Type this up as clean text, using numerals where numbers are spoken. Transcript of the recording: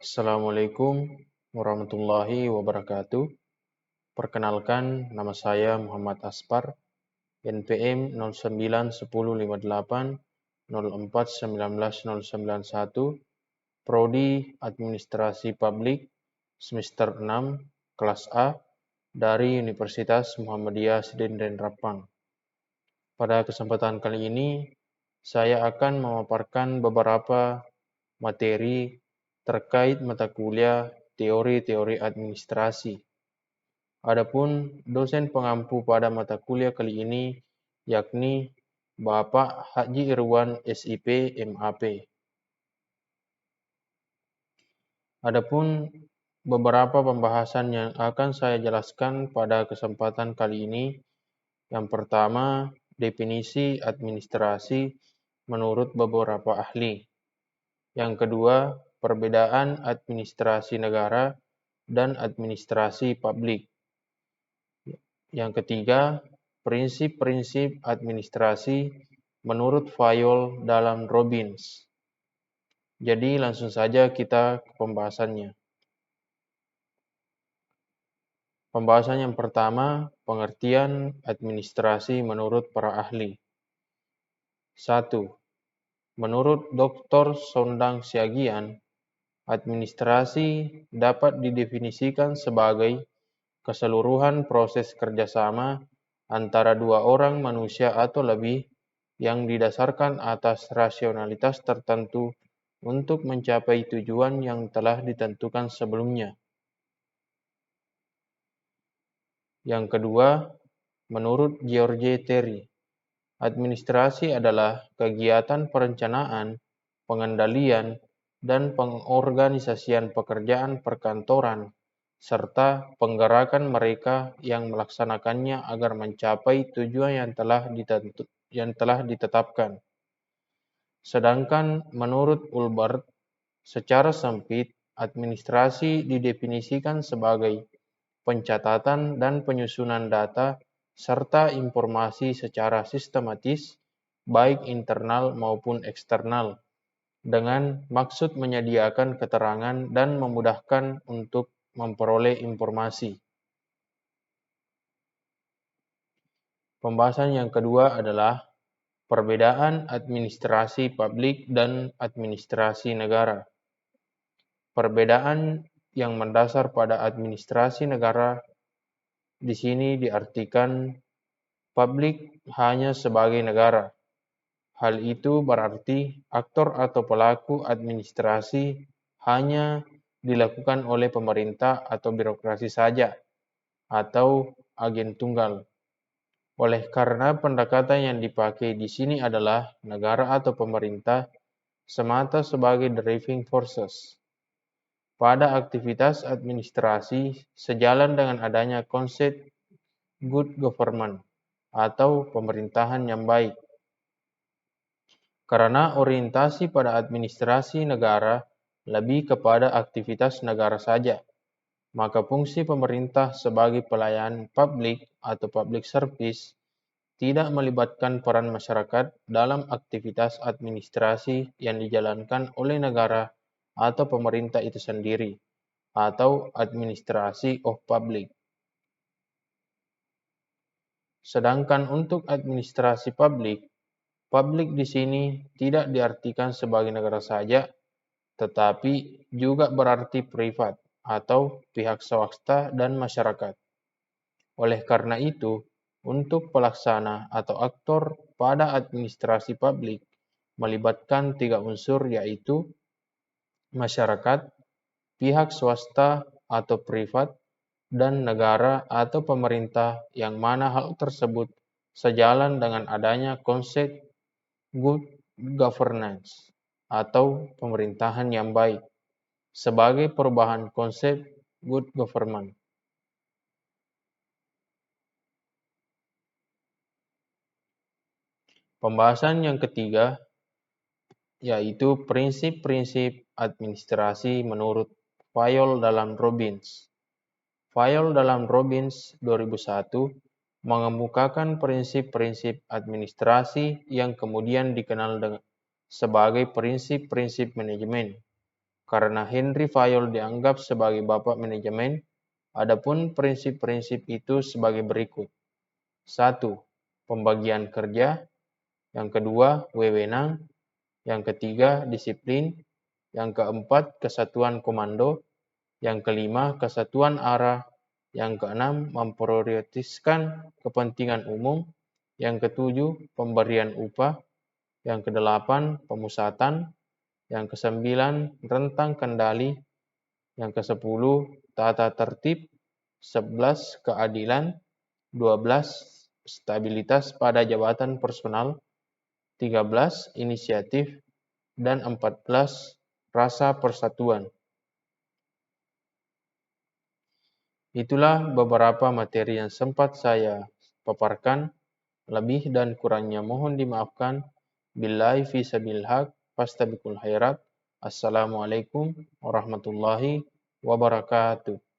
Assalamualaikum warahmatullahi wabarakatuh. Perkenalkan, nama saya Muhammad Aspar, NPM 0998041991, Prodi Administrasi Publik, semester 6, kelas A, dari Universitas Muhammadiyah Sdn Rapang. Pada kesempatan kali ini, saya akan memaparkan beberapa materi terkait mata kuliah teori-teori administrasi. Adapun dosen pengampu pada mata kuliah kali ini yakni Bapak Haji Irwan SIP MAP. Adapun beberapa pembahasan yang akan saya jelaskan pada kesempatan kali ini. Yang pertama, definisi administrasi menurut beberapa ahli. Yang kedua, perbedaan administrasi negara dan administrasi publik. Yang ketiga, prinsip-prinsip administrasi menurut Fayol dalam Robbins. Jadi langsung saja kita ke pembahasannya. Pembahasan yang pertama, pengertian administrasi menurut para ahli. 1. Menurut Dr. Sondang Siagian, administrasi dapat didefinisikan sebagai keseluruhan proses kerjasama antara dua orang manusia atau lebih yang didasarkan atas rasionalitas tertentu untuk mencapai tujuan yang telah ditentukan sebelumnya. Yang kedua, menurut George Terry, administrasi adalah kegiatan perencanaan, pengendalian, dan pengorganisasian pekerjaan perkantoran serta penggerakan mereka yang melaksanakannya agar mencapai tujuan yang telah ditetapkan. Sedangkan menurut Ulbert, secara sempit, administrasi didefinisikan sebagai pencatatan dan penyusunan data serta informasi secara sistematis, baik internal maupun eksternal, dengan maksud menyediakan keterangan dan memudahkan untuk memperoleh informasi. Pembahasan yang kedua adalah perbedaan administrasi publik dan administrasi negara. Perbedaan yang mendasar pada administrasi negara di sini diartikan publik hanya sebagai negara. Hal itu berarti aktor atau pelaku administrasi hanya dilakukan oleh pemerintah atau birokrasi saja, atau agen tunggal. Oleh karena pendekatan yang dipakai di sini adalah negara atau pemerintah semata sebagai driving forces pada aktivitas administrasi sejalan dengan adanya konsep good government atau pemerintahan yang baik. Karena orientasi pada administrasi negara lebih kepada aktivitas negara saja, maka fungsi pemerintah sebagai pelayan publik atau public service tidak melibatkan peran masyarakat dalam aktivitas administrasi yang dijalankan oleh negara atau pemerintah itu sendiri, atau administrasi of public. Sedangkan untuk administrasi publik, publik di sini tidak diartikan sebagai negara saja, tetapi juga berarti privat atau pihak swasta dan masyarakat. Oleh karena itu, untuk pelaksana atau aktor pada administrasi publik melibatkan 3 unsur yaitu masyarakat, pihak swasta atau privat, dan negara atau pemerintah yang mana hal tersebut sejalan dengan adanya konsep good governance atau pemerintahan yang baik sebagai perubahan konsep good government. Pembahasan yang ketiga yaitu prinsip-prinsip administrasi menurut Fayol dalam Robbins. Fayol dalam Robbins 2001 mengemukakan prinsip-prinsip administrasi yang kemudian dikenal sebagai prinsip-prinsip manajemen. karena Henry Fayol dianggap sebagai bapak manajemen. Adapun prinsip-prinsip itu sebagai berikut. 1. Pembagian kerja. Yang kedua, wewenang. Yang ketiga, disiplin. Yang keempat, kesatuan komando. Yang kelima, kesatuan arah. Yang keenam, memprioritaskan kepentingan umum. Yang ketujuh, pemberian upah. Yang kedelapan, pemusatan. Yang kesembilan, rentang kendali. Yang kesepuluh, tata tertib. 11, keadilan. 12, stabilitas pada jabatan personal. 13, inisiatif. Dan 14, rasa persatuan. Itulah beberapa materi yang sempat saya paparkan. Lebih dan kurangnya mohon dimaafkan. Billahi fi sabil haq, fastabiqul khairat. Assalamualaikum warahmatullahi wabarakatuh.